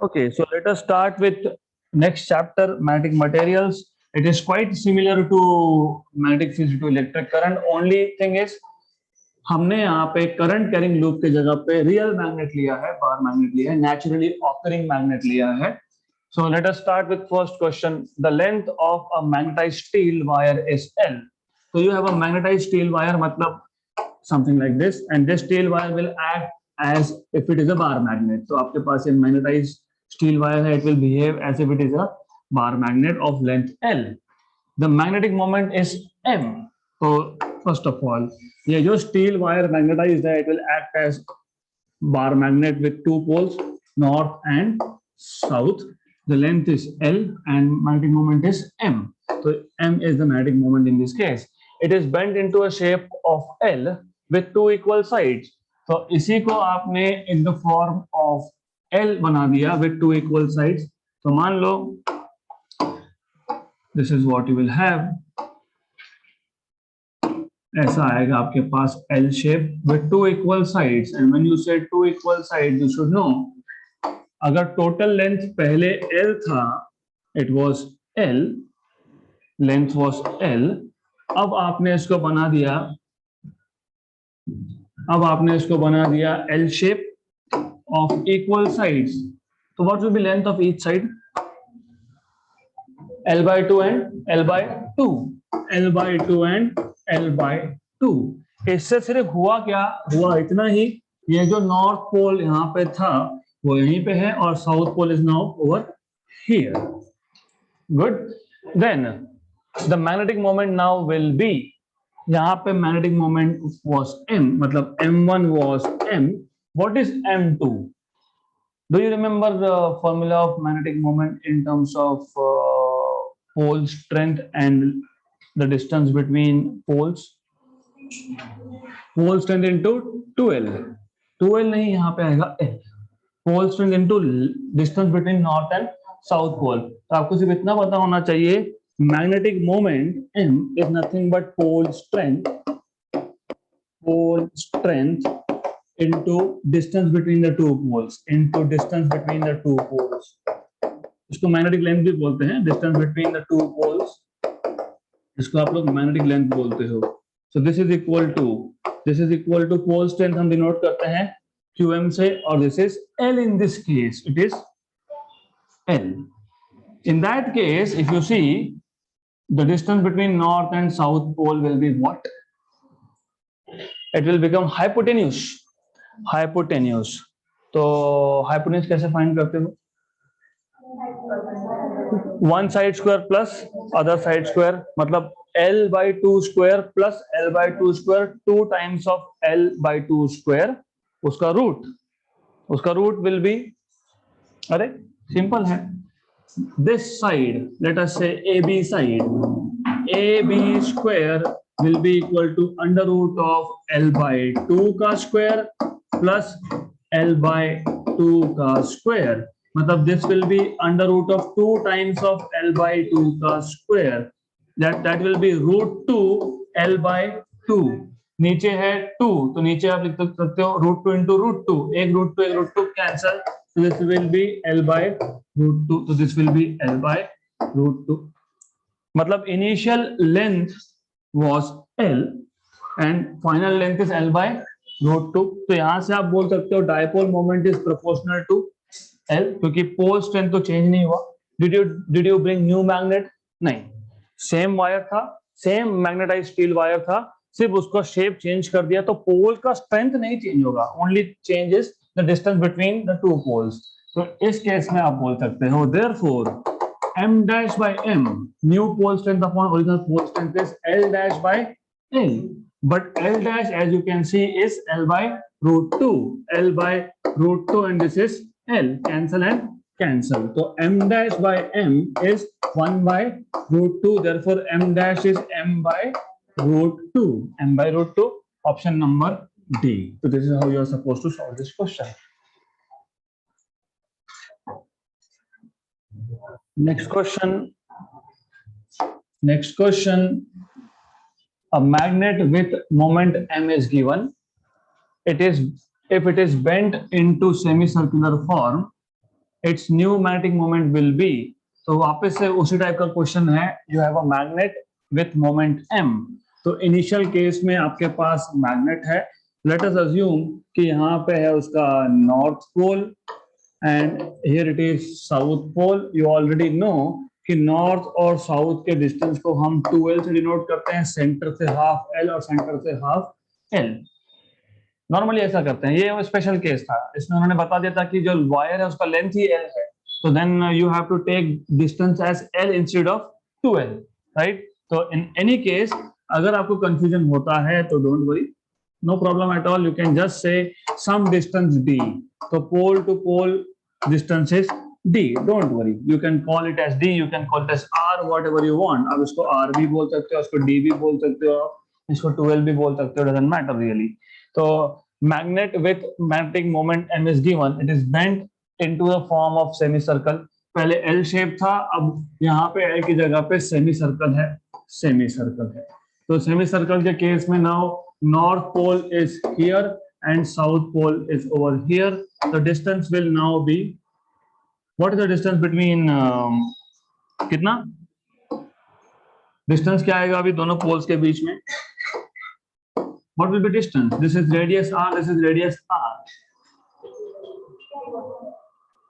Okay, so let us start with next chapter, magnetic materials. It is quite similar to magnetic field to electric current. Only thing is हमने यहाँ पे current carrying loop के जगह पे real magnet लिया है, bar magnet लिया है, नेचुरली ऑकरिंग मैग्नेट लिया है. So let us start with first question. The length of a magnetized steel wire is L. So you have a magnetized steel wire, मतलब something like this, and this steel wire will act as if it is a bar magnet. So आपके पास ये magnetized steel wire है, it will behave as if it is a bar magnet of length L. The magnetic moment is M. So first of all, ये जो steel wire magnetized है, it will act as bar magnet with two poles, north and south. The length is L and magnetic moment is M. So M is the magnetic moment in this case. It is bent into a shape of L with two equal sides. So इसी को आपने in the form of L बना दिया with two equal sides. तो मान लो this is what you will have. ऐसा आएगा आपके पास L shape with two equal sides, and when you say two equal sides, you should know अगर total length पहले L था, it was L, length was L. अब आपने इसको बना दिया L shape of equal sides. So what will be length of each side? L by 2 and L by 2. L by 2 and L by 2. इससे सिर्फ हुआ क्या? हुआ इतना ही, ये जो नॉर्थ पोल यहाँ पे था वो यहीं पे है और south pole is now over here. Good. Then the magnetic moment now will be, यहाँ पे मैग्नेटिक मोमेंट वाज m, मतलब m1 was m. What is m2? Do you remember the formula of magnetic moment in terms of pole strength and the distance between poles? Pole strength into 2L. 2L नहीं, यहाँ पे आएगा L. Pole strength into distance between north and south pole. तो आपको सिर्फ इतना पता होना चाहिए, magnetic moment M is nothing but pole strength into distance between the two poles, इसको मैग्नेटिक लेंथ भी बोलते हैं, distance between the two poles, इसको आप लोग मैग्नेटिक लेंथ बोलते हो. So this is equal to pole strength हम डिनोट करते हैं QM से, और this is L. In this case it is L. In that case, if you see, the distance between north and south pole will be what? It will become hypotenuse. तो hypotenuse कैसे find करते हो? One side square plus other side square, मतलब L by 2 square plus L by 2 square, 2 times of L by 2 square, उसका root will be, अरे simple है, this side, let us say AB side, AB square will be equal to under root of L by 2 का square plus L by 2 का square, मतलब this will be under root of 2 times of L by 2 का square, that will be root 2 L by 2. नीचे है 2, तो नीचे आप लिख सकते हो root 2 into root 2, एक root 2 cancel, so this will be L by root 2, so this will be L by root 2. मतलब initial length was L and final length is L by root 2. तो यहां से आप बोल सकते हो dipole moment is proportional to L, क्योंकि pole strength तो चेंज नहीं हुआ. Did you bring new magnet? नहीं, सेम वायर था, सेम मैग्नेटाइज्ड स्टील वायर था, सिर्फ उसका शेप चेंज कर दिया, तो पोल का स्ट्रेंथ नहीं चेंज होगा, only change is the distance between the two poles. तो इस केस में आप बोल सकते हो therefore m dash by m, new pole strength upon original pole strength is L dash by L, but L dash as you can see is L by root 2, L by root 2, and this is L, cancel and cancel. So m dash by m is 1 by root 2, therefore m dash is m by root 2, m by root 2, option number D. So this is how you are supposed to solve this question. Next question. A magnet with moment M is given. If it is bent into semicircular form, its new magnetic moment will be. तो वापस से उसी type का question है, you have a magnet with moment m. तो initial case में आपके पास मैग्नेट है, लेट अस अज्यूम कि यहाँ पे है उसका north pole and here it is south pole. You already know कि नॉर्थ और साउथ के डिस्टेंस को हम 2l से डिनोट करते हैं, सेंटर से हाफ l और सेंटर से हाफ l. नॉर्मली ऐसा करते हैं, ये स्पेशल केस था, इसमें उन्होंने बता दिया था कि जो वायर है उसका लेंथ ही l है, तो then you have to take distance as l instead of 2l, right. तो इन एनी केस अगर आपको कंफ्यूजन होता है तो don't worry, no problem at all, you can just say some distance d. तो pole to pole distance is d, don't worry, you can call it as d, you can call it as r, whatever you want. आप इसको r भी बोल सकते हो, इसको d भी बोल सकते हो, इसको 2l भी बोल सकते हो, डजंट मैटर रियली. तो magnet with magnetic moment m is given, it is bent into the form of semicircle. पहले L शेप था, अब यहाँ पे L की जगह पे सेमी सर्कल है, सेमी सर्कल है. तो सेमी सर्कल के केस में now north pole is here and south pole is over here. The distance will now be, what is the distance between, कितना डिस्टेंस क्या आएगा अभी दोनों पोल्स के बीच में? What will be distance? This is radius r, this is radius r.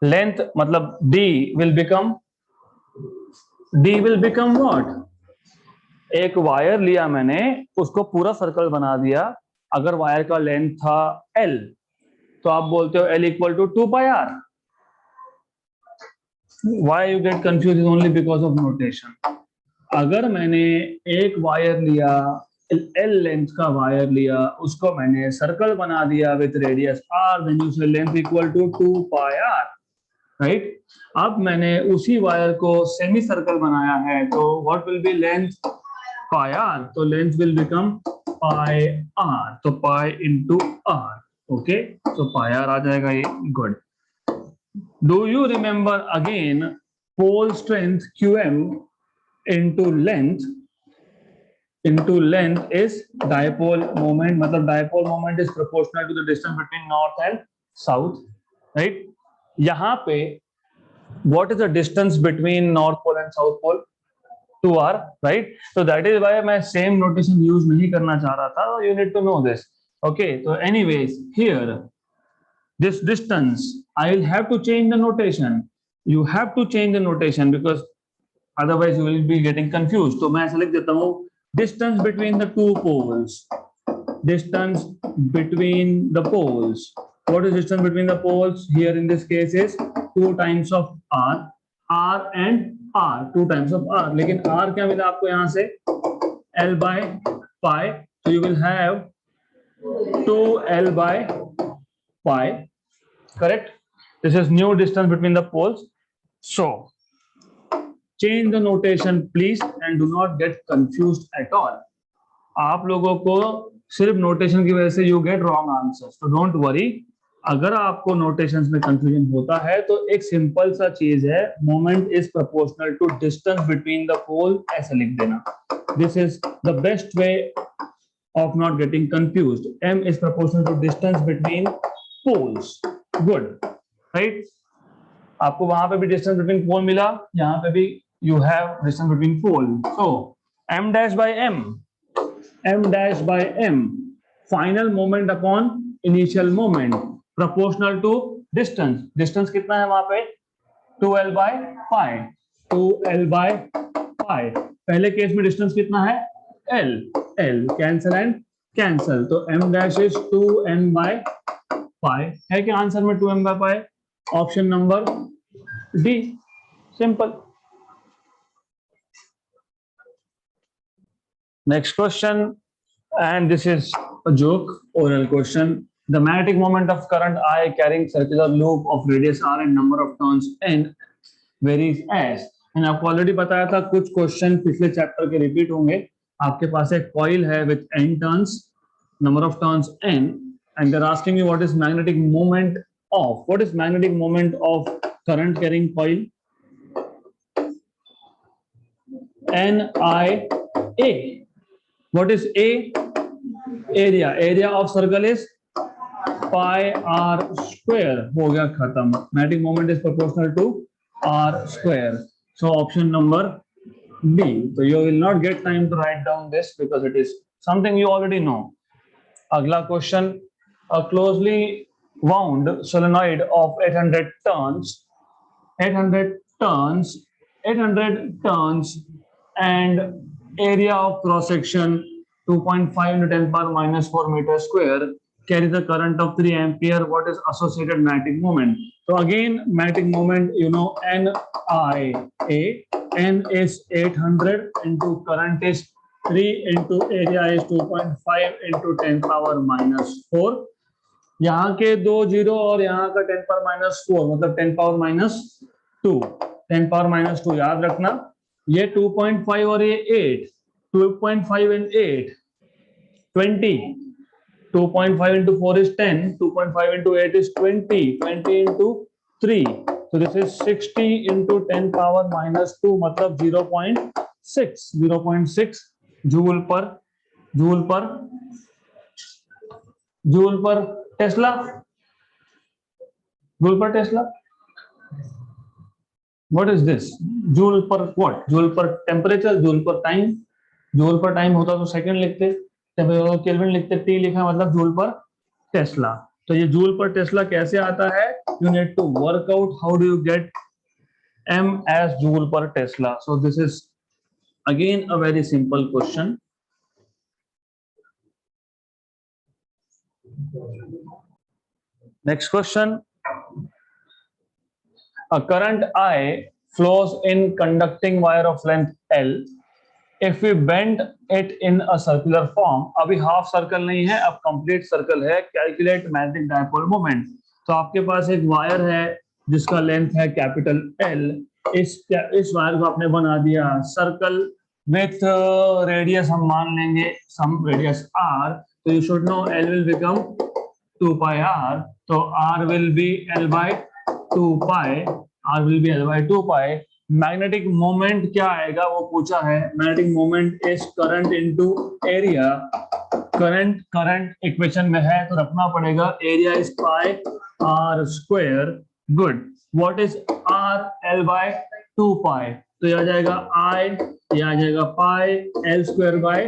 Length मतलब d will become what? एक wire लिया मैंने, उसको पूरा सर्कल बना दिया. अगर वायर का लेंथ था l, तो आप बोलते हो l equal to 2 pi r. Why you get confused is only because of notation. अगर मैंने एक वायर लिया, L लेंथ का वायर लिया, उसको मैंने सर्कल बना दिया with radius r, then you say length equal to 2 pi r, right. अब मैंने उसी वायर को सेमी सर्कल बनाया है, तो what will be length? pi r. तो length will become pi r, तो pi into r. ओके, तो pi r आ जाएगा ये. Good. Do you remember again pole strength qm into length is dipole moment, मतलब dipole moment is proportional to the distance between north and south, right. यहाँ पे what is the distance between north pole and south pole? 2r, right. so that is why मैं same notation use नहीं करना चाह रहा था. you need to know this. okay, so anyways here this distance I will have to change the notation. you have to change the notation because otherwise you will be getting confused. तो मैं ऐसा लिख देता हूँ, distance between the two poles. Distance between the poles. What is distance between the poles? Here in this case is 2 times of r. R and r, 2 times of r. लेकिन r क्या मिला आपको यहाँ से? L by pi. So you will have 2L by pi. Correct? This is new distance between the poles. So change the notation please and do not get confused at all. आप लोगों को सिर्फ notation की वजह से you get wrong answers, so don't worry. अगर आपको notations में कंफ्यूजन होता है तो एक सिंपल सा चीज है, moment is proportional to distance between the pole, ऐसे लिख देना. This is the best way of not getting confused. m is proportional to distance between poles. Good, right. आपको वहां पे भी डिस्टेंस बिटवीन पोल मिला, यहाँ पे भी you have distance between pole. So m dash by m, final moment upon initial moment, proportional to distance. Distance कितना है वहां पे? 2l by pi. 2l by pi. पहले केस में डिस्टेंस कितना है? l cancel and cancel. तो m dash is 2n by pi. है क्या आंसर में 2m by pi? Option number D. Simple. Next question, and this is a joke, oral question. The magnetic moment of current I carrying circular loop of radius r and number of turns n varies as. And आपको already बताया था, कुछ question पिछले chapter के repeat होंगे. आपके पास एक coil है with n turns, number of turns n, and they're asking you what is magnetic moment of. What is magnetic moment of current carrying coil? NIA. What is A? Area. Area of circle is pi r square हो गया खत्म. Magnetic moment is proportional to r square. So option number B. So you will not get time to write down this because it is something you already know. अगला question. A closely wound solenoid of 800 turns 800 turns and area of cross section 2.5 into 10 power minus 4 meter square carries a current of 3 ampere. What is associated magnetic moment? So again, magnetic moment, you know, NIA. N is 800 into current is 3 into area is 2.5 into 10 power minus 4. यहाँ के दो zero और यहाँ का 10 power minus 4 मतलब 10 power minus 2. 10 power minus 2 याद रखना. ये 2.5 और ये 8. 2.5 and 8 20. 2.5 into 4 is 10. 2.5 into 8 is 20. 20 into 3. So this is 60 into 10 power minus 2 मतलब 0.6. 0.6 जूल पर Tesla. What is this? Joule पर what? जूल पर टेम्परेचर, जूल पर टाइम. जूल पर टाइम होता तो सेकंड लिखते, केल्विन लिखते, टी लिखा मतलब जूल पर टेस्ला. तो ये जूल पर टेस्ला कैसे आता है? You need to work out how do you get m as joule पर Tesla. So this is again a very simple question. Next question. A current I flows in conducting wire of length L. If we bend it in a circular form, अभी half circle नहीं है, अब complete circle है. Calculate magnetic dipole moment. तो आपके पास एक wire है जिसका लेंथ है कैपिटल L. इस वायर को आपने बना दिया सर्कल विथ रेडियस हम मान लेंगे सम रेडियस r. तो you should no L will become 2 pi r. तो r will be L by 2 pi. r will be L by 2 pi. Magnetic moment क्या आएगा वो पूछा है. Magnetic moment is current into area. Current equation में है तो रखना पड़ेगा. Area is pi R square. Good. What is R? L by 2 pi. तो यह आ जाएगा I, यह आ जाएगा pi. L square by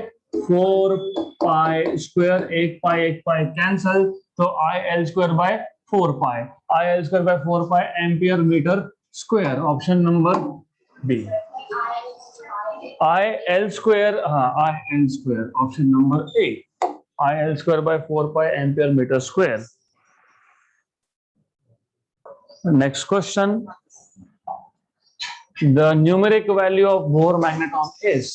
4 pi square. एक पाई कैंसल. तो IL square by 4 pi. IL square by 4 pi ampere metre square. Option number B. IL square. हाँ, IL square. Option number A. IL square by 4 pi ampere metre square. Next question. The numeric value of Bohr magneton is.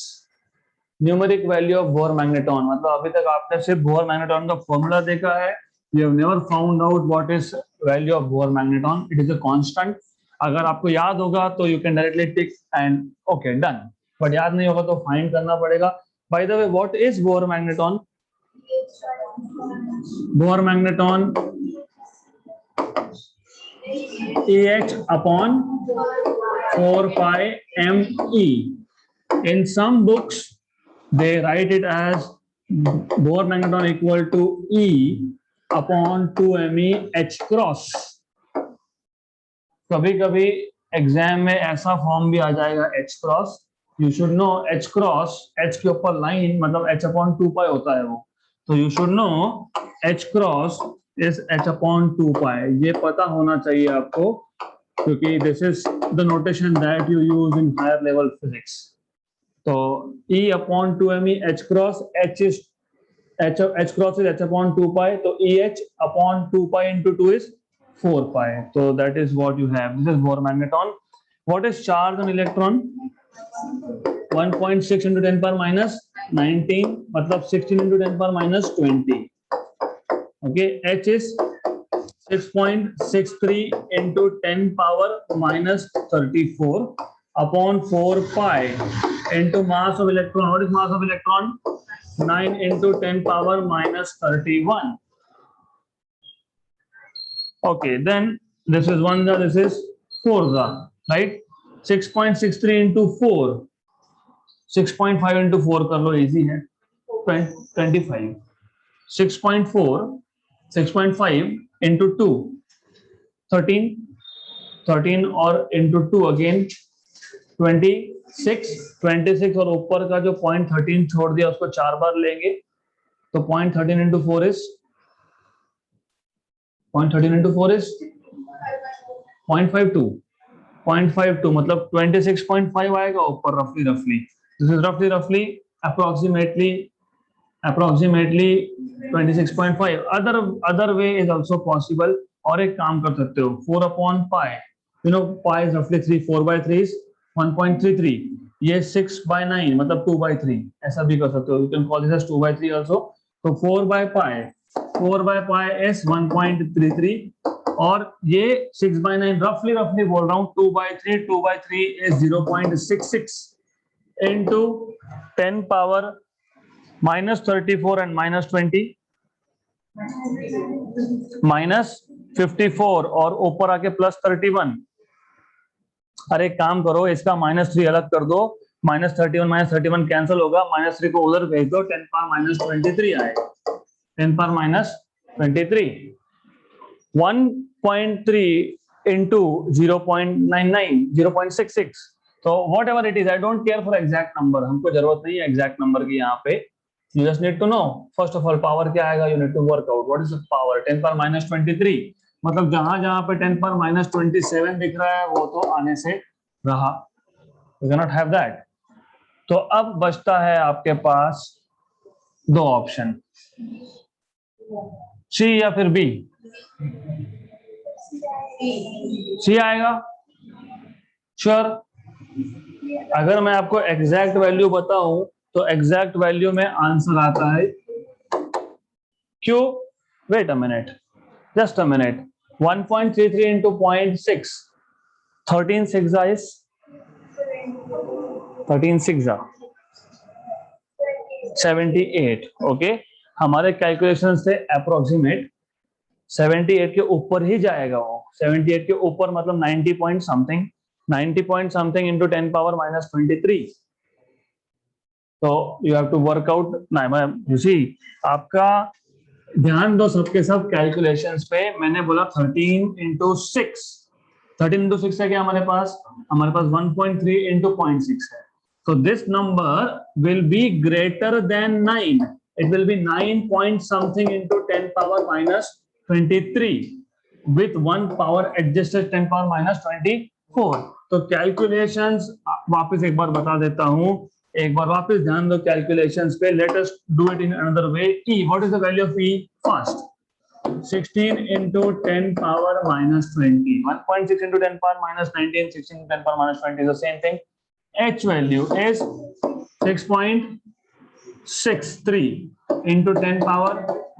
Numeric value of Bohr magneton मतलब अभी तक आपने सिर्फ Bohr magneton का formula देखा है. You have never found out what is value of Bohr magneton. It is a constant. अगर आपको याद होगा तो you can directly tick and okay done. But याद नहीं होगा तो फाइंड करना पड़ेगा. By the way, what is Bohr magneton? Bohr magneton EH upon 4 pi ME. In some books, they write it as Bohr magneton equal to E upon 2ME H cross. कभी-कभी exam में ऐसा form भी आ जाएगा H cross. You should know H cross. H के ऊपर line मतलब H upon 2 pi होता है वो. तो you should know H cross is H upon 2 pi. ये पता होना चाहिए आपको क्योंकि this is the notation that you use in higher level physics. तो E upon 2ME H cross. H cross is H upon 2 pi. तो EH upon 2 pi into 2 is 4 pi. So that is what you have. This is Bohr magneton. What is charge on electron? 1.6 into 10 power minus 19 मतलब 16 into 10 power minus 20. Okay, H is 6.63 into 10 power minus 34 upon 4 pi into mass of electron. What is mass of electron? 9 into 10 power minus 31. Okay, then this is 1 ga, this is 4 ga, right? 6.63 into 4. 6.5 into 4 कर लो, easy है. 25. 6.4 6.5 into 2 13 13 और into 2 again 26 और ऊपर का जो 0.13 छोड़ दिया उसको 4 बार लेंगे तो 0.13 into 4 is 0.52 मतलब 26.5 आएगा ऊपर रफली दिस इज रफली approximately 26.5 other way is also possible और एक काम कर सकते हो 4 upon pi pi is roughly 3 4 by 3 is 1.33 ये 6 by 9 मतलब 2 by 3 ऐसा भी कर सकते हो you can call this as 2 by 3 also तो 4 by pi is 1.33 और ये 6 by 9 रफली बोल रहा हूँ 2 by 3 is 0.66 into 10 power minus 34 and minus 20 minus 54 और ऊपर आके प्लस 31 अरे काम करो इसका -3 अलग कर दो -31 कैंसिल होगा -3 को उधर भेज दो 10 पावर -23 आएगा 10 पावर -23 1.3 into 0.99 0.66 तो what ever it is I don't care for exact number हमको जरूरत नहीं है एग्जैक्ट नंबर की यहाँ पे you just need to know first of all power क्या आएगा you need to work out what is the power 10 power -23 मतलब जहां पे 10 power -27 दिख रहा है वो तो आने से रहा you cannot have that तो अब बचता है आपके पास दो ऑप्शन सी या फिर बी सी आएगा श्योर अगर मैं आपको एग्जैक्ट वैल्यू बताऊं तो एग्जैक्ट वैल्यू में आंसर आता है क्यों wait a minute just a minute 1.33 into 0.6 13 6 is 78 okay हमारे कैलकुलेशन से अप्रोक्सीमेट 78 के ऊपर ही जाएगा वो 78 के ऊपर मतलब 90 point something into 10 power -23 तो you have to work out you see आपका ध्यान दो सबके सब कैलकुलेशंस पे मैंने बोला 13 into 6 है क्या हमारे पास 1.3 into 0.6 है so this number will be greater than 9 it will be 9 point something into 10 power -23 with 1 power adjusted 10 power -24 तो कैलकुलेशंस वापस एक बार बता देता हूं एक बार वापस ध्यान दो कैलकुलेशंस पे let us do it in another way e what is the value of e first 16 into 10 power -20 1.6 into 10 power -19 16 into 10 power -20 is the same thing h value is 6.63 into 10 power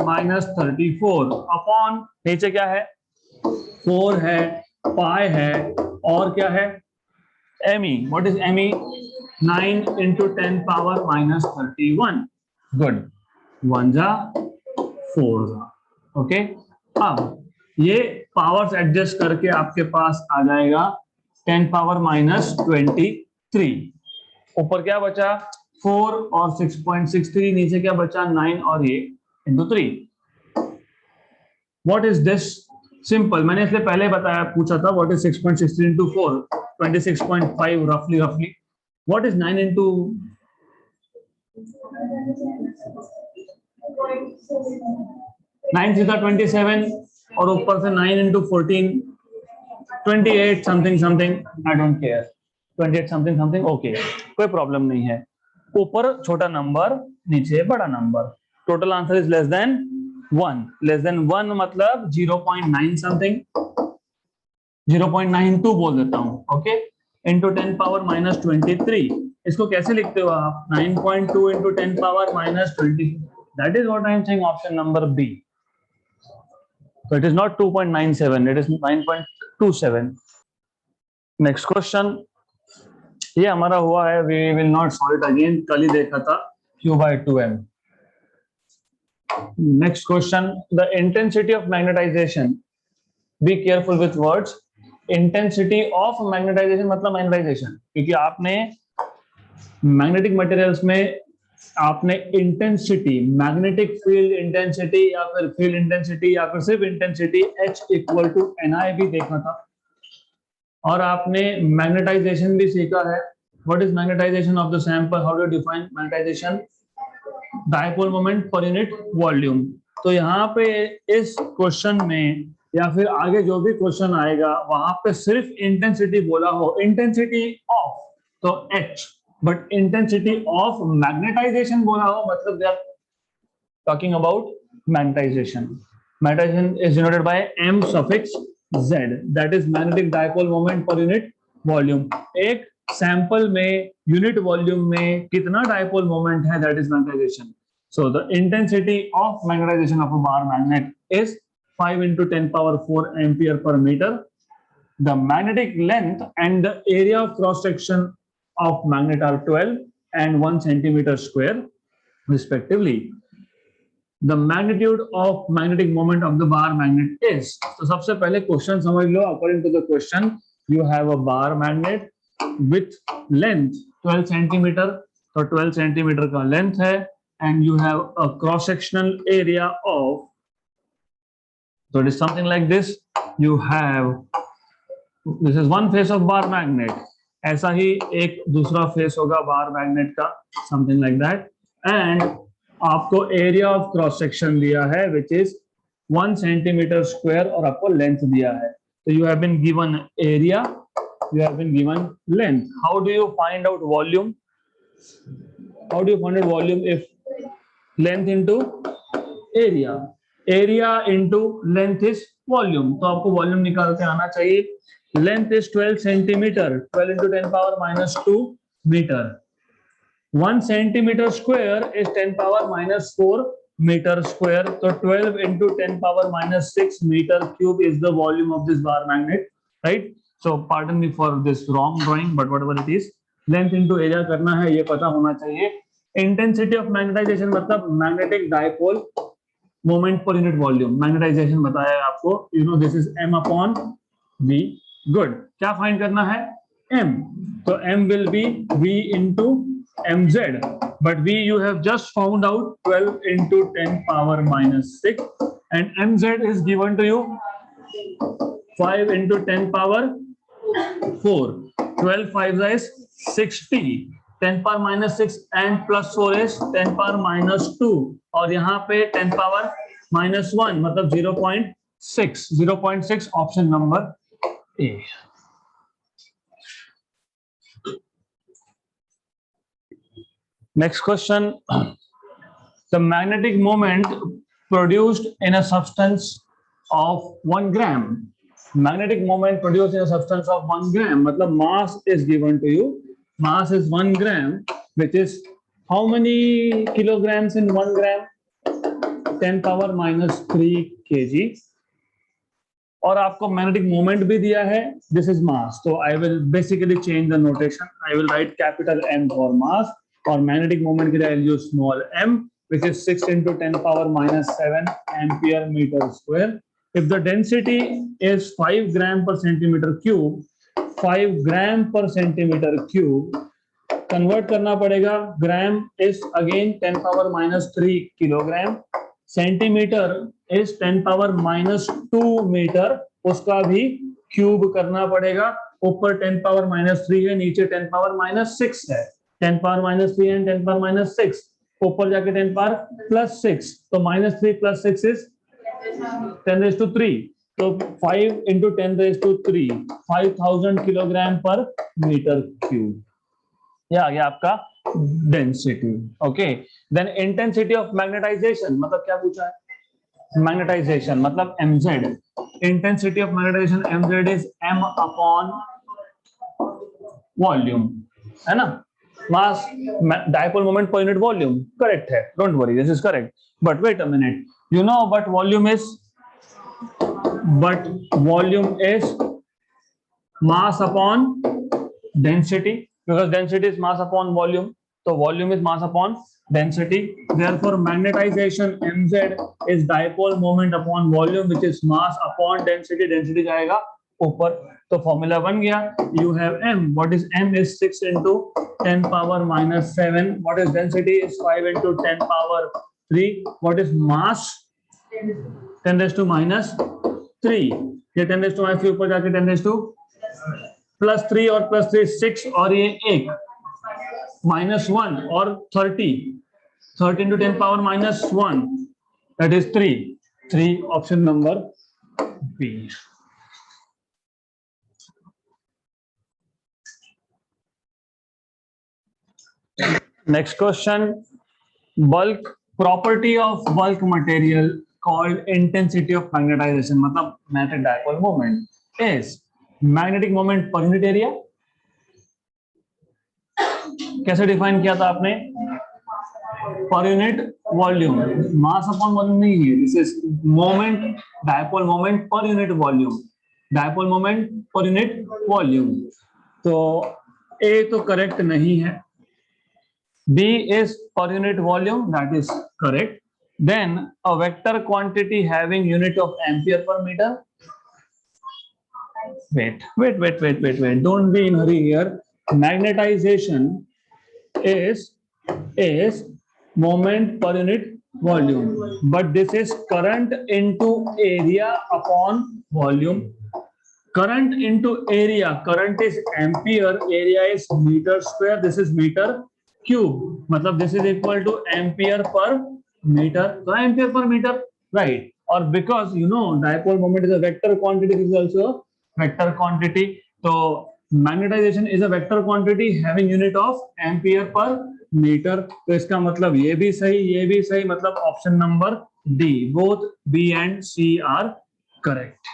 -34 upon नीचे क्या है 4 है pi है और क्या है me what is me 9 into 10 power -31 good 1 जा 4 जा ओके अब ये पावर्स एडजस्ट करके आपके पास आ जाएगा 10 पावर -23 ऊपर क्या बचा 4 और 6.63 नीचे क्या बचा 9 और ये into 3 what is this simple मैंने इसलिए पहले बताया पूछा था व्हाट इज 6.63 into 4 26.5 रफली what is 9 into 9 3 27 और ऊपर से 9 into 14 28 something I don't care 28 something okay कोई प्रॉब्लम नहीं है ऊपर छोटा नंबर नीचे बड़ा number total answer is less than 1 मतलब 0.9 something 0.92 बोल देता हूं ओके into 10 power -23 इसको कैसे लिखते हो आप 9.2 into 10 power -20 that is what I am saying option number B so it is not 2.97 it is 9.27 next question ये हमारा हुआ है we will not solve it again कल ही देखा था q/2m next question the intensity of magnetization be careful with words intensity of magnetisation मतलब magnetisation क्योंकि आपने मैग्नेटिक मटेरियल्स में आपने इंटेंसिटी, मैग्नेटिक फील्ड इंटेंसिटी या फिर फील्ड इंटेंसिटी या फिर सिर्फ intensity H equal to NI भी देखा था, और आपने मैग्नेटाइजेशन भी सीखा है. What is magnetisation of the sample, how do define magnetisation? Dipole moment per unit volume. तो यहाँ पे इस क्वेश्चन में या फिर आगे जो भी क्वेश्चन आएगा वहां पे सिर्फ इंटेंसिटी बोला हो, इंटेंसिटी ऑफ तो H, but intensity of magnetization बोला हो, मतलब they are talking about magnetization. Magnetization is denoted by M suffix Z, that is magnetic dipole moment per unit volume. एक सैंपल में यूनिट वॉल्यूम में कितना डायपोल मोमेंट है, that is magnetization. So the intensity of magnetization of a bar magnet is 5 into 10 power 4 ampere per meter. The magnetic length and the area of cross section of magnet are 12 and 1 centimeter square respectively. The magnitude of magnetic moment of the bar magnet is. तो सबसे पहले question समझ लो. According to the question, you have a bar magnet with length 12 centimeter. तो 12 centimeter का length है, and you have a cross-sectional area of, so it is something like this. You have, this is one face of bar magnet, ऐसा ही एक दूसरा face होगा bar magnet का, something like that. And आपको area of cross section दिया है which is 1 centimeter square और आपको लेंथ दिया है. तो you have been given area, you have been given length. How do you find out volume? How do you find out volume if length into area, area into length is volume? तो आपको volume निकाल के आना चाहिए. Length is 12 centimetre, 12 into 10 power minus 2 meter. 1 centimeter square is 10 power minus 4 meter square. तो 12 into 10 power minus 6 meter cube is the volume of this bar magnet, right? So pardon me for this wrong drawing, but whatever it is, length into area करना है, ये पता होना चाहिए. Intensity of magnetisation मतलब magnetic dipole moment per unit volume. Magnetization बताया आपको, you know this is M upon V. Good. क्या फाइंड करना है? M. तो M will be V into mz, but V you have just found out 12 into 10 power minus 6, and mz is given to you 5 into 10 power 4. 12 5 is 60. 10 power minus 6 and plus 4 is 10 power minus 2, और यहाँ पे 10 power minus 1 मतलब 0.6. 0.6 option number A. Next question. The magnetic moment produced in a substance of 1 gram. Magnetic moment produced in a substance of 1 gram मतलब mass is given to you. Mass is 1 gram, which is how many kilograms in 1 gram? 10 power minus 3 kg. और आपको magnetic moment भी दिया है. This is mass. तो I will basically change the notation. I will write capital M for mass, और magnetic moment के लिए I use small m, which is 6 into 10 power minus 7 ampere meter square. If the density is 5 gram per centimeter cube, 5 gram per centimeter cube, convert करना पड़ेगा. Gram is again 10 power minus 3 kilogram. Centimetre is 10 power minus 2 metre, उसका भी cube करना पड़ेगा. ऊपर 10 power minus 3 है, नीचे 10 power minus 6 है. 10 power minus 3 and 10 power minus 6, ऊपर जाके 10 पावर प्लस 6, तो minus 3 plus 6 is 10 raised to 3. तो 5 into 10 raised to 3, 5000 kilogram per metre cube. ये आ गया आपका density. Okay. Then intensity of magnetisation मतलब क्या पूछा है? मैग्नेटाइजेशन मतलब mz. Intensity of magnetisation mz is m upon volume, है ना? Mass dipole moment per unit volume. Correct है, don't worry, this is correct. But wait a minute, you know what volume is? But volume is mass upon density, because density is mass upon volume. So volume is mass upon density. Therefore magnetization mz is dipole moment upon volume, which is mass upon density. Density जाएगा ऊपर, तो formula बन गया, you have m, what is m is 6 into 10 power minus 7, what is density is 5 into 10 power 3, what is mass 10 raised to minus 3, ये 10 raised to minus 3 ऊपर जाके 10 raised to plus 3 और plus 3 6 और ये 1 माइनस 1 और 30 into 10 power minus 1, that is 3 option number B. Next question, bulk property of bulk material called intensity of magnetization, मतलब magnetic dipole moment is magnetic moment per unit area. कैसे define किया था आपने? Per unit volume, mass upon volume नहीं है, this is moment, dipole moment per unit volume, dipole moment per unit volume. तो A तो correct नहीं है, B is per unit volume, that is correct. Then a vector quantity having unit of ampere per metre, wait, don't be in hurry here. Magnetization is moment per unit volume, but this is current into area upon volume. Current into area, current is ampere, area is meter square, this is meter cube, मतलब this is equal to ampere per meter, so ampere per meter, right? Or because you know dipole moment is a vector quantity, this is also a vector quantity, so magnetization is a vector quantity having unit of ampere per metre, तो इसका मतलब ये भी सही, मतलब option number D, both B and C are correct.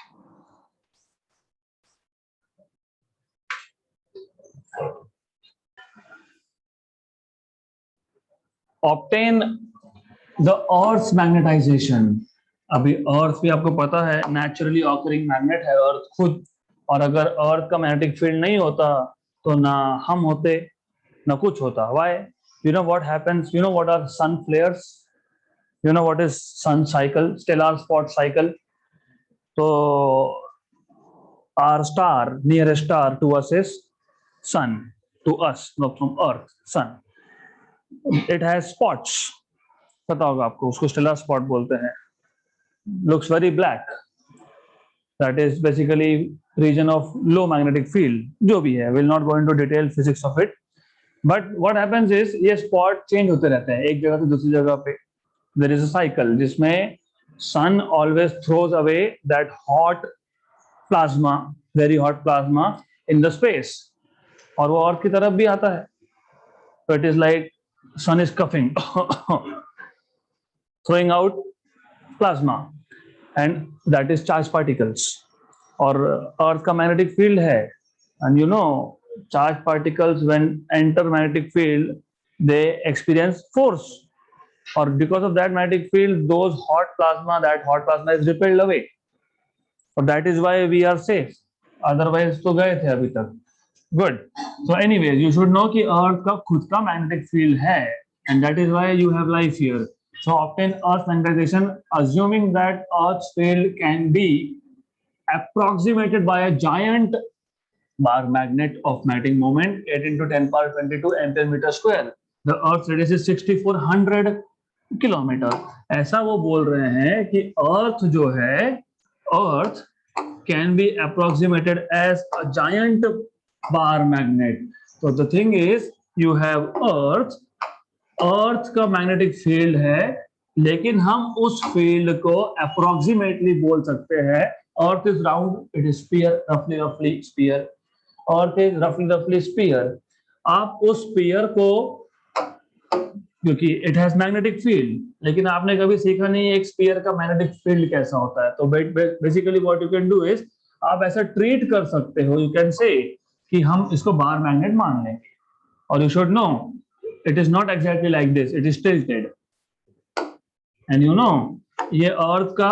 Obtain the earth's magnetization, अभी earth भी आपको पता है नेचुरली ऑकरिंग मैग्नेट है अर्थ खुद, और अगर अर्थ का मैग्नेटिक फील्ड नहीं होता तो ना हम होते ना कुछ होता। Why? You know what happens, you know what are sun flares, you know what is sun cycle, stellar spot cycle. तो our star, nearest star to us is sun, to us not from earth, sun, it has spots, पता होगा आपको, उसको stellar spot बोलते हैं, looks very black, that is basically region of low magnetic field, जो भी है, will not go into detail physics of it, but what happens is ये spot change होते रहते हैं एक जगह से दूसरी जगह पे, there is a cycle जिसमें sun always throws away that hot plasma, very hot plasma in the space, और वो अर्थ की तरफ भी आता है, so it is like sun is coughing throwing out plasma, and that is charged particles, और earth का मैग्नेटिक फील्ड है, and you know charge particles when enter magnetic field they experience force, और because of that magnetic field those hot plasma is repelled away, और that is why we are safe, otherwise तो गए थे अभी तक। Good, so anyways you should know कि earth का खुद का मैग्नेटिक फील्ड है, and that is why you have life here. So obtain Earth magnetization assuming that Earth's field can be approximated by a giant bar magnet of magnetic moment 8 into 10 power 22 ampere meter square. The Earth's radius is 6400 kilometre. ऐसा वो बोल रहे हैं कि Earth जो है, Earth can be approximated as a giant bar magnet. So the thing is you have अर्थ का magnetic field है, लेकिन हम उस फील्ड को अप्रोक्सीमेटली बोल सकते हैं earth is round, it is sphere, रफली स्फीयर, अर्थ इज रफली स्फीयर। आप उस स्फीयर को, क्योंकि इट हैज मैग्नेटिक फील्ड, लेकिन आपने कभी सीखा नहीं एक स्फीयर का मैग्नेटिक फील्ड कैसा होता है, तो basically what you can do is आप ऐसा ट्रीट कर सकते हो, यू कैन से कि हम इसको बार मैग्नेट मान लेंगे, और you should no it is not exactly like this, it is tilted, and you know ये अर्थ का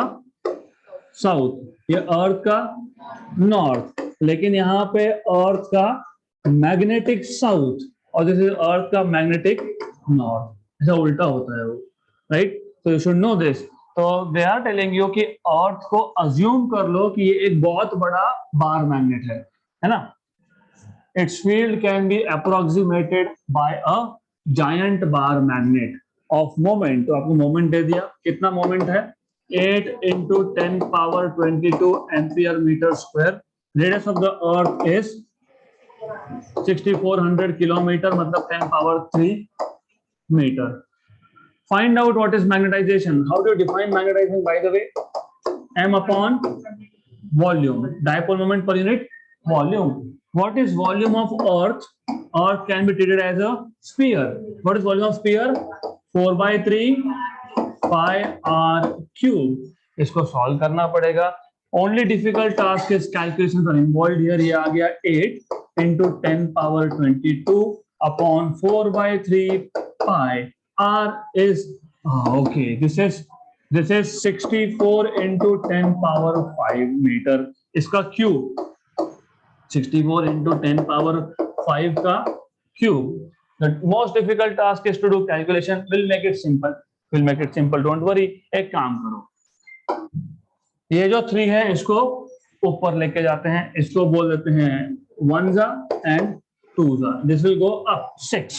साउथ, ये अर्थ का नॉर्थ, लेकिन यहाँ पे अर्थ का मैग्नेटिक साउथ और दिस इज अर्थ का मैग्नेटिक नॉर्थ, ऐसा उल्टा होता है वो, राइट? तो यू शुड नो दिस। तो दे आर टेलिंग यू कि अर्थ को अज्यूम कर लो कि ये एक बहुत बड़ा बार मैग्नेट है ना। It's field can be approximated by a giant bar magnet of moment. तो आपको मोमेंट दे दिया, कितना मोमेंट है 8 into 10 power 22 ampere metre square. Radius of the earth is 6400 kilometre, मतलब 10 power 3 metre. Find out what is magnetization. How do you define magnetization, by the way? M upon volume. Dipole moment per unit volume. What is volume of Earth? Earth can be treated as a sphere. What is volume of sphere? 4/3 pi r cube. इसको solve करना पड़ेगा। Only difficult task is calculations are involved here. ये आ गया 8 into 10 power 22 upon 4/3 pi. R is okay. This is 64 into 10 power 5 meter. इसका cube 64 into 10 power 5 का cube. The most difficult task is to do calculation. We'll make it simple. We'll make it simple. Don't worry. एक काम करो, ये जो 3 है इसको ऊपर लेके जाते हैं, इसको बोल देते हैं 1s and 2s। This will go up 6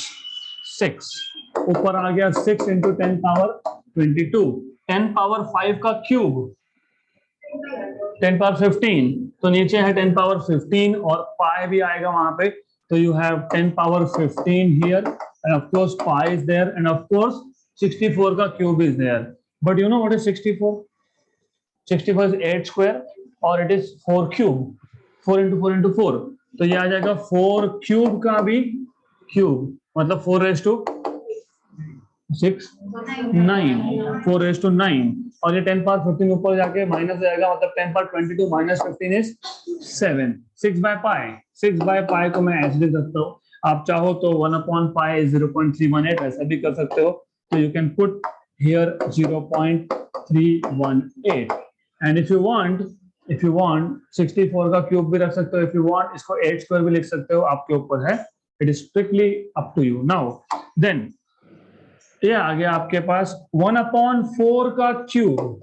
ऊपर आ गया 6 into 10 power 22। 10 power 5 का क्यूब 10 power 15, तो नीचे है 10 power 15 और पाई भी आएगा वहां पे, तो you have 10 power 15 here and of course pi is there and of course 64 का cube is there। But you know what is 64? 64 is 8 square और it is 4 cube, 4 into 4 into 4, तो ये आ जाएगा 4 क्यूब का भी क्यूब, मतलब 4 raised to 6 9 4 raised to 9 और ये 10 power 15 ऊपर जाके माइनस हो जाएगा, मतलब 10 power 22 minus 15 is 7। 6 by pi को मैं ऐसे लिख सकता हूँ, आप चाहो तो 1 upon pi is 0.318 ऐसा भी कर सकते हो, तो you can put here 0.318 and if you want 64 का क्यूब भी रख सकते हो, if you want इसको 8 स्क्वायर भी लिख सकते हो, आपके ऊपर है, it is strictly up to you। Now then ये आ गया आपके पास 1/4 का क्यूब,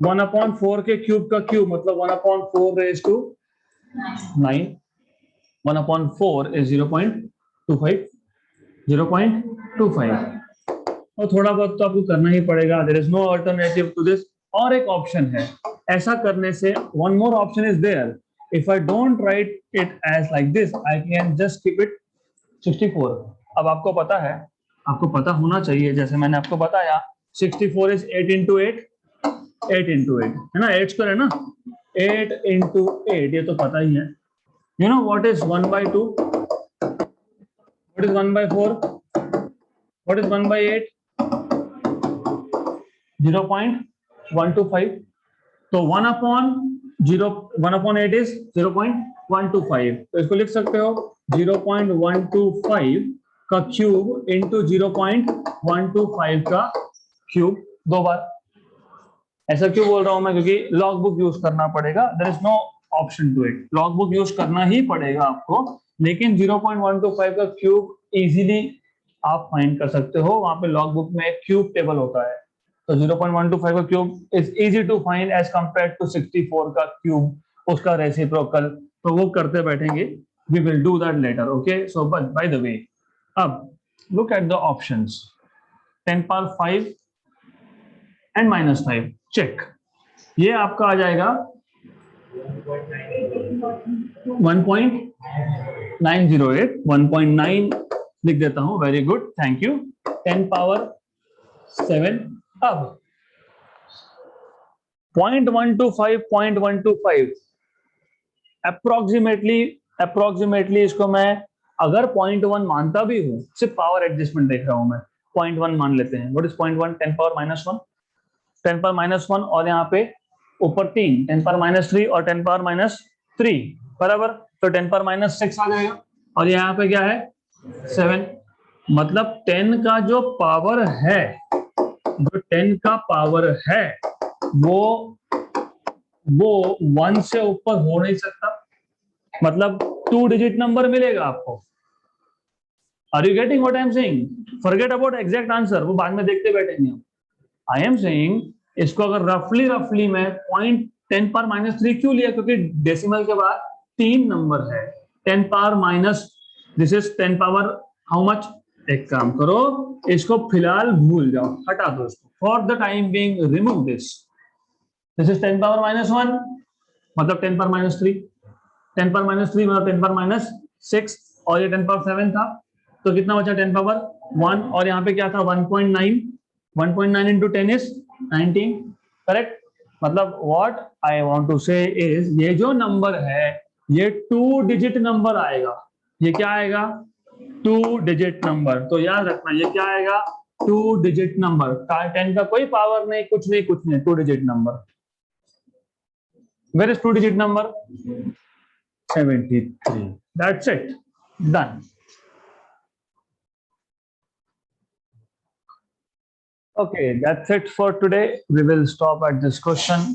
1/4 के क्यूब का क्यूब मतलब 1/4 raised to 9। 1/4 is 0.25 और थोड़ा बहुत तो आपको करना ही पड़ेगा, there is no alternative to this। और एक ऑप्शन है ऐसा करने से, one more option is there, if I don't write it as like this I can just keep it 64। अब आपको पता है, आपको पता होना चाहिए, जैसे मैंने आपको बताया 64 is 8 into 8 है ना, 8 स्क्वायर है ना, 8 into 8 ये तो पता ही है। You know what is 1/2? What is 1/4? What is 1/8? 0.125। तो 1/8 is 0.125, तो इसको लिख सकते हो 0.125 का क्यूब इंटू 0.125 का क्यूब, 2 बार। ऐसा क्यों बोल रहा हूं मैं, क्योंकि लॉग बुक यूज करना पड़ेगा, there is no option to it, log book use करना ही पड़ेगा आपको, लेकिन 0.125 का क्यूब इजीली आप फाइंड कर सकते हो, वहां पे लॉग बुक में एक क्यूब टेबल होता है, तो 0.125 का cube is easy to find as compare to 64 का क्यूब, उसका रेसिप्रोकल, तो वो करते बैठेंगे, we will do that later. Okay, so but by the way, अब look at the options, 10 power 5 and -5 check, ये आपका आ जाएगा 1.908, 1.9 लिख देता हूं, very good, thank you. 10 power 7, अब 0.125 अप्रोक्सीमेटली इसको मैं अगर 0.1 मानता भी हूं, सिर्फ पावर एडजस्टमेंट देख रहा हूं मैं, 0.1 मान लेते हैं। What is 0.1? 10 power -1, 10 power -1 और यहाँ पे ऊपर 3, 10 power -3 और 10 power -3 बराबर, तो 10 power -6 आ जाएगा और यहाँ पे क्या है 7, मतलब 10 का जो पावर है, जो 10 का पावर है वो 1 से ऊपर हो नहीं सकता, मतलब 2 डिजिट नंबर मिलेगा आपको। Are you getting what I am saying? Forget about exact answer, वो बाद में देखते बैठेंगे हम। I am saying इसको अगर रफली मैं 10⁻³ क्यों लिया, क्योंकि डेसिमल के बाद 3 नंबर है। 10 power minus, this is 10 power how much. एक काम करो, इसको फिलहाल भूल जाओ, हटा दो इसको, for the time being remove this. This is 10 power -1 मतलब 10 पावर -3, 10 पावर -3 मतलब 10 पावर -6, और ये 10 पावर 7 था, तो कितना बचा 10 पावर 1, और यहाँ पे क्या था 1.9, 1.9 इंटू 10 इज 19, करेक्ट। मतलब व्हाट आई वांट टू से इज, ये जो नंबर है ये 2 डिजिट नंबर आएगा। ये क्या आएगा? 2 डिजिट नंबर। तो याद रखना ये क्या आएगा? 2 डिजिट नंबर। 10 का कोई पावर नहीं, कुछ नहीं, 2 digit number. Where is 2 digit number? 73. That's it. Done. Okay, that's it for today. We will stop at this question.